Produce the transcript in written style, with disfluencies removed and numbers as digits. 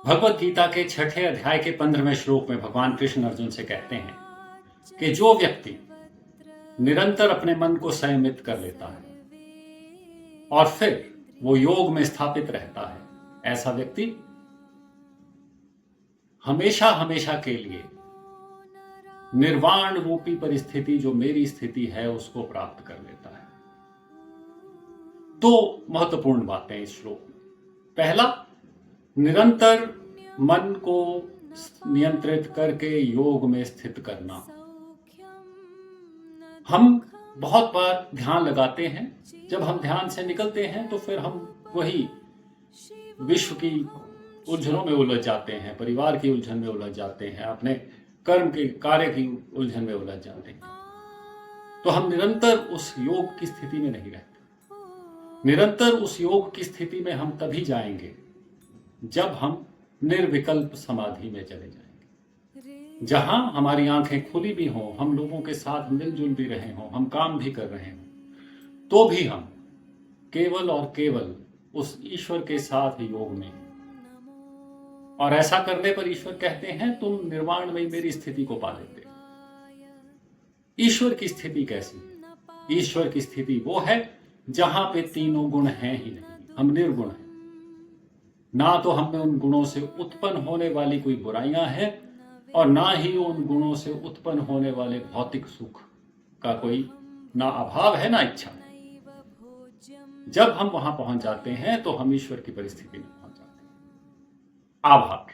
भगवत गीता के 6ठे अध्याय के 15वें श्लोक में भगवान कृष्ण अर्जुन से कहते हैं कि जो व्यक्ति निरंतर अपने मन को संयमित कर लेता है और फिर वो योग में स्थापित रहता है, ऐसा व्यक्ति हमेशा हमेशा के लिए निर्वाण रूपी परिस्थिति जो मेरी स्थिति है उसको प्राप्त कर लेता है। दो महत्वपूर्ण बातें इस श्लोक में। पहला, निरंतर मन को नियंत्रित करके योग में स्थित करना। हम बहुत बार ध्यान लगाते हैं, जब हम ध्यान से निकलते हैं तो फिर हम वही विश्व की उलझनों में उलझ जाते हैं, परिवार की उलझन में उलझ जाते हैं, अपने कर्म के कार्य की उलझन में उलझ जाते हैं। तो हम निरंतर उस योग की स्थिति में नहीं रहते। निरंतर उस योग की स्थिति में हम तभी जाएंगे जब हम निर्विकल्प समाधि में चले जाएंगे, जहां हमारी आंखें खुली भी हों, हम लोगों के साथ मिलजुल भी रहे हों, हम काम भी कर रहे हों, तो भी हम केवल और केवल उस ईश्वर के साथ योग में। और ऐसा करने पर ईश्वर कहते हैं तुम निर्वाण में मेरी स्थिति को पा लेते। ईश्वर की स्थिति कैसी है? ईश्वर की स्थिति वो है जहां पे तीनों गुण हैं ही नहीं, हम निर्गुण हैं। ना तो हम में उन गुणों से उत्पन्न होने वाली कोई बुराइयां हैं और ना ही उन गुणों से उत्पन्न होने वाले भौतिक सुख का कोई ना अभाव है ना इच्छा। जब हम वहां पहुंच जाते हैं तो हम ईश्वर की परिस्थिति में पहुंच जाते हैं। आभार।